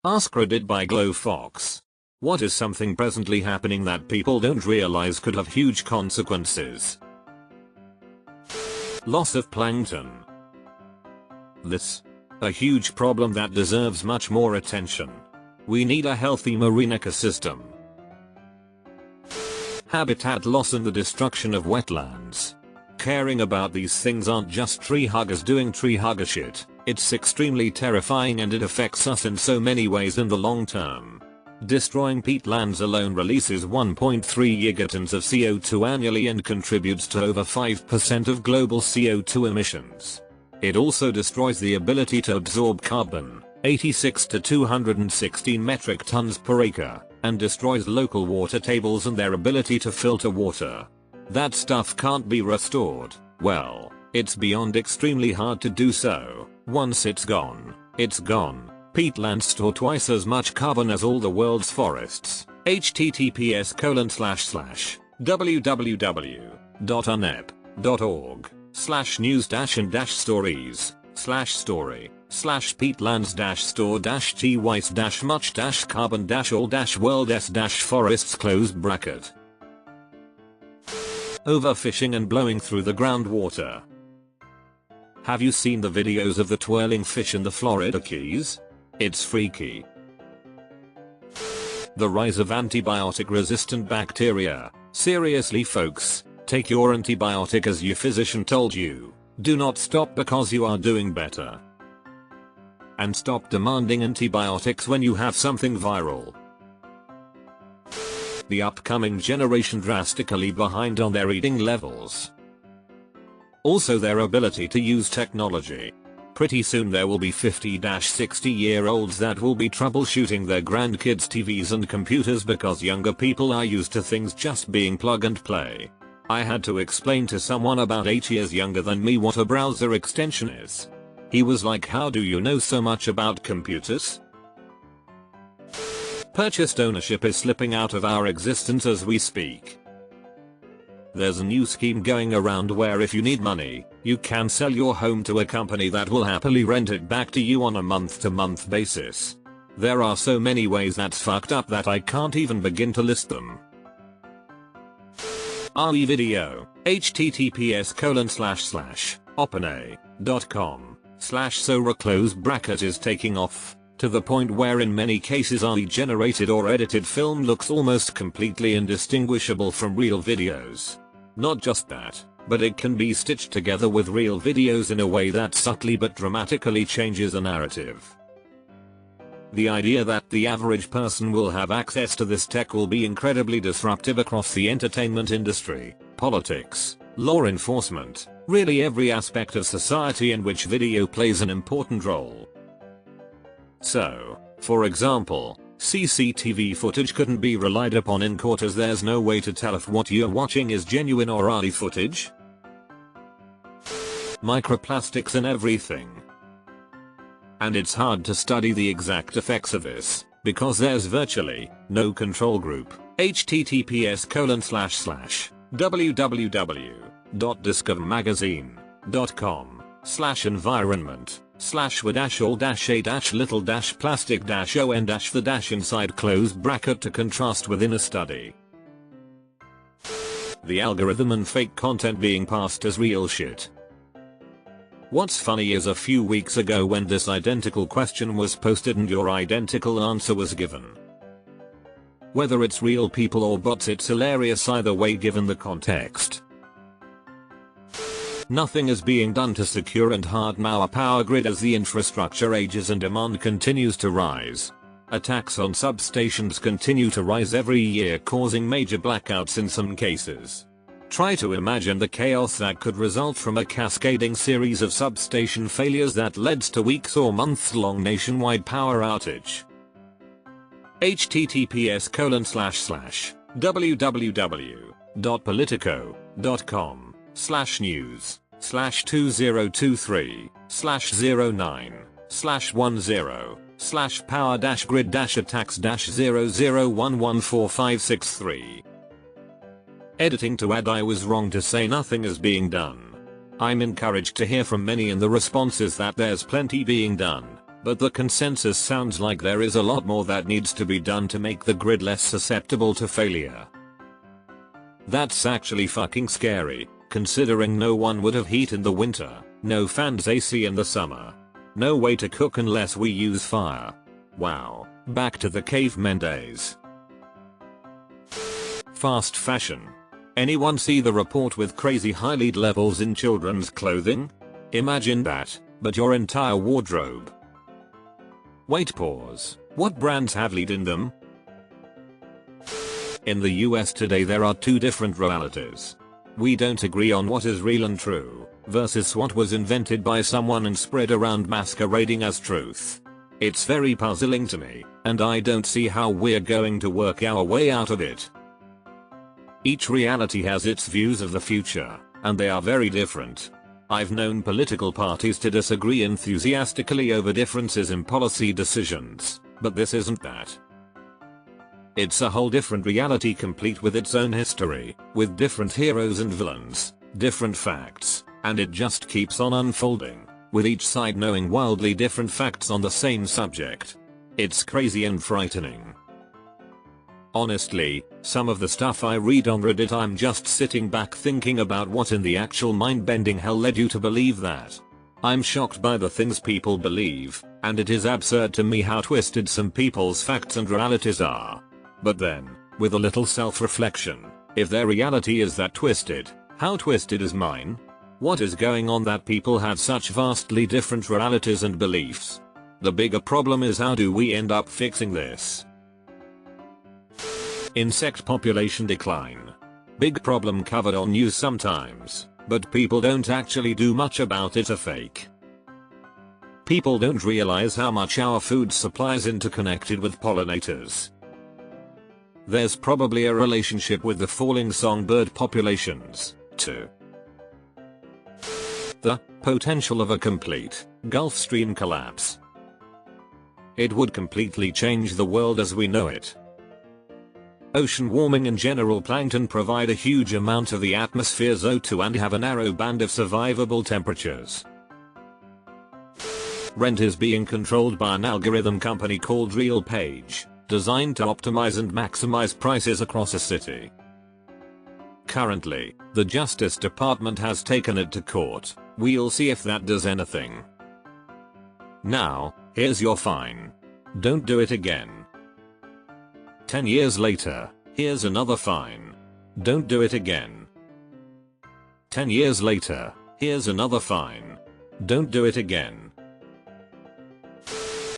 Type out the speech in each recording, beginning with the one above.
AskReddit by Glow Fox. What is something presently happening that people don't realize could have huge consequences? Loss of plankton. This. A huge problem that deserves much more attention. We need a healthy marine ecosystem. Habitat loss and the destruction of wetlands. Caring about these things aren't just tree huggers doing tree hugger shit, it's extremely terrifying and it affects us in so many ways in the long term. Destroying peatlands alone releases 1.3 gigatons of CO2 annually and contributes to over 5% of global CO2 emissions. It also destroys the ability to absorb carbon, 86 to 216 metric tons per acre, and destroys local water tables and their ability to filter water. That stuff can't be restored. Well, it's beyond extremely hard to do so. Once it's gone, it's gone. Peatlands store twice as much carbon as all the world's forests. https://www.anepp.org/news-and-stories/peatlands-store/all-world-forests. Overfishing and blowing through the groundwater. Have you seen the videos of the twirling fish in the Florida Keys? It's freaky. The rise of antibiotic-resistant bacteria. Seriously folks, take your antibiotic as your physician told you. Do not stop because you are doing better. And stop demanding antibiotics when you have something viral. The upcoming generation drastically behind on their reading levels. Also their ability to use technology. Pretty soon there will be 50-60-year-olds that will be troubleshooting their grandkids' TVs and computers because younger people are used to things just being plug and play. I had to explain to someone about 8 years younger than me what a browser extension is. He was like, how do you know so much about computers? Purchased ownership is slipping out of our existence as we speak. There's a new scheme going around where if you need money, you can sell your home to a company that will happily rent it back to you on a month-to-month basis. There are so many ways that's fucked up that I can't even begin to list them. RE video. https://opena.com/Sora is taking off. To the point where in many cases RE generated or edited film looks almost completely indistinguishable from real videos. Not just that, but it can be stitched together with real videos in a way that subtly but dramatically changes the narrative. The idea that the average person will have access to this tech will be incredibly disruptive across the entertainment industry, politics, law enforcement, really every aspect of society in which video plays an important role. So, for example, CCTV footage couldn't be relied upon in court as there's no way to tell if what you're watching is genuine or RE footage. Microplastics in everything. And it's hard to study the exact effects of this, because there's virtually no control group. https://www.discovermagazine.com/environment/with-all-a--the-inside to contrast within a study. The algorithm and fake content being passed as real shit. What's funny is a few weeks ago when this identical question was posted and your identical answer was given. Whether it's real people or bots, it's hilarious either way given the context. Nothing is being done to secure and harden our power grid as the infrastructure ages and demand continues to rise. Attacks on substations continue to rise every year, causing major blackouts in some cases. Try to imagine the chaos that could result from a cascading series of substation failures that led to weeks or months-long nationwide power outage. https://politico.com/news/2023/09/power-grid-attacks-00114563. Editing to add, I was wrong to say nothing is being done. I'm encouraged to hear from many in the responses that there's plenty being done. But the consensus sounds like there is a lot more that needs to be done to make the grid less susceptible to failure. That's actually fucking scary, considering no one would have heat in the winter, no fans AC in the summer, no way to cook unless we use fire. Wow, back to the cavemen days. Fast fashion. Anyone see the report with crazy high lead levels in children's clothing? Imagine that, but your entire wardrobe. Wait, pause. What brands have lead in them? In the US today there are two different realities. We don't agree on what is real and true, versus what was invented by someone and spread around masquerading as truth. It's very puzzling to me, and I don't see how we're going to work our way out of it. Each reality has its views of the future, and they are very different. I've known political parties to disagree enthusiastically over differences in policy decisions, but this isn't that. It's a whole different reality complete with its own history, with different heroes and villains, different facts, and it just keeps on unfolding, with each side knowing wildly different facts on the same subject. It's crazy and frightening. Honestly, some of the stuff I read on Reddit I'm just sitting back thinking about what in the actual mind-bending hell led you to believe that. I'm shocked by the things people believe, and it is absurd to me how twisted some people's facts and realities are. But then, with a little self-reflection, if their reality is that twisted, how twisted is mine? What is going on that people have such vastly different realities and beliefs? The bigger problem is how do we end up fixing this? Insect population decline. Big problem covered on news sometimes, but people don't actually do much about it. A fake. People don't realize how much our food supply is interconnected with pollinators. There's probably a relationship with the falling songbird populations, too. The potential of a complete Gulf Stream collapse. It would completely change the world as we know it. Ocean warming and general plankton provide a huge amount of the atmosphere's O2 and have a narrow band of survivable temperatures. Rent is being controlled by an algorithm company called RealPage, designed to optimize and maximize prices across a city. Currently, the Justice Department has taken it to court. We'll see if that does anything. Now, here's your fine. Don't do it again. 10 years later, here's another fine. Don't do it again. 10 years later, here's another fine. Don't do it again.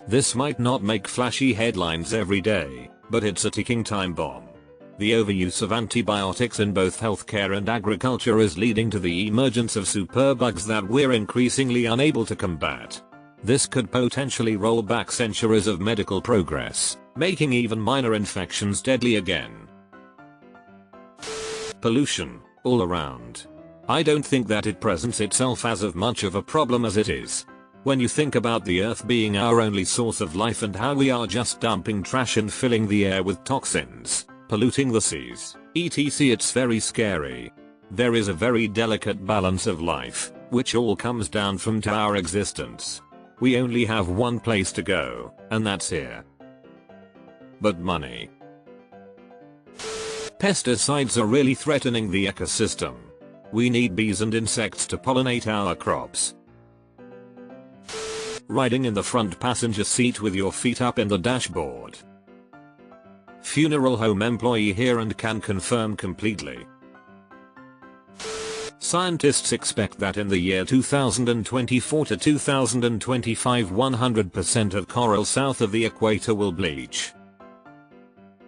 This might not make flashy headlines every day, but it's a ticking time bomb. The overuse of antibiotics in both healthcare and agriculture is leading to the emergence of superbugs that we're increasingly unable to combat. This could potentially roll back centuries of medical progress, making even minor infections deadly again. Pollution, all around. I don't think that it presents itself as of much of a problem as it is. When you think about the Earth being our only source of life and how we are just dumping trash and filling the air with toxins, polluting the seas, etc., it's very scary. There is a very delicate balance of life, which all comes down from to our existence. We only have one place to go, and that's here. But money. Pesticides are really threatening the ecosystem. We need bees and insects to pollinate our crops. Riding in the front passenger seat with your feet up in the dashboard. Funeral home employee here and can confirm completely. Scientists expect that in the year 2024 to 2025 100% of coral south of the equator will bleach.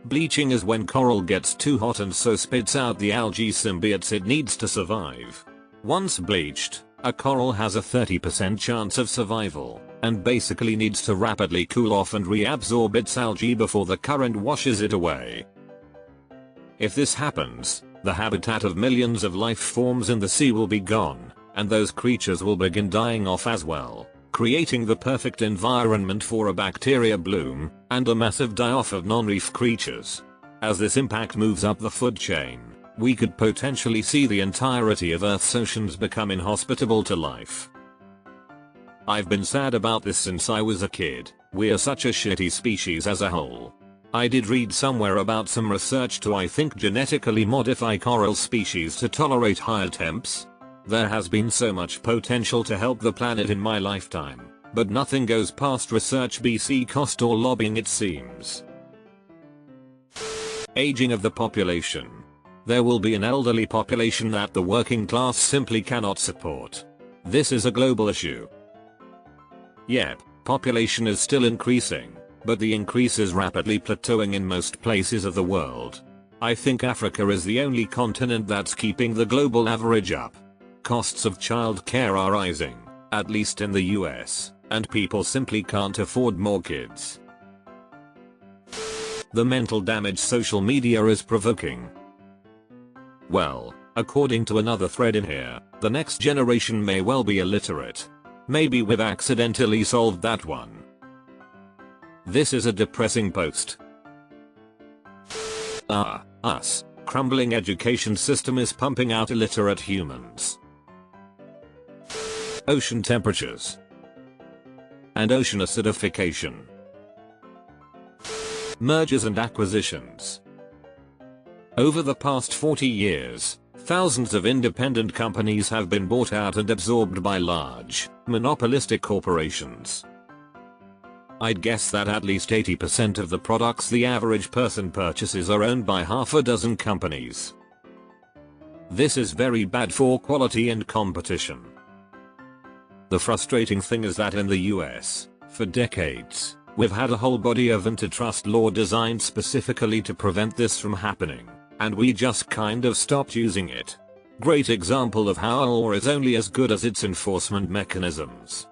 Bleaching is when coral gets too hot and so spits out the algae symbiotes it needs to survive. Once bleached, a coral has a 30% chance of survival, and basically needs to rapidly cool off and reabsorb its algae before the current washes it away. If this happens, the habitat of millions of life forms in the sea will be gone, and those creatures will begin dying off as well, creating the perfect environment for a bacteria bloom, and a massive die-off of non-reef creatures. As this impact moves up the food chain, we could potentially see the entirety of Earth's oceans become inhospitable to life. I've been sad about this since I was a kid. We're such a shitty species as a whole. I did read somewhere about some research to I think genetically modify coral species to tolerate higher temps. There has been so much potential to help the planet in my lifetime, but nothing goes past research BC cost or lobbying it seems. Aging of the population. There will be an elderly population that the working class simply cannot support. This is a global issue. Yep, population is still increasing, but the increase is rapidly plateauing in most places of the world. I think Africa is the only continent that's keeping the global average up. Costs of childcare are rising, at least in the US, and people simply can't afford more kids. The mental damage social media is provoking. Well, according to another thread in here, the next generation may well be illiterate. Maybe we've accidentally solved that one. This is a depressing post. Us. Crumbling education system is pumping out illiterate humans. Ocean temperatures. And ocean acidification. Mergers and acquisitions. Over the past 40 years, thousands of independent companies have been bought out and absorbed by large, monopolistic corporations. I'd guess that at least 80% of the products the average person purchases are owned by half a dozen companies. This is very bad for quality and competition. The frustrating thing is that in the US, for decades, we've had a whole body of antitrust law designed specifically to prevent this from happening, and we just kind of stopped using it. Great example of how a law is only as good as its enforcement mechanisms.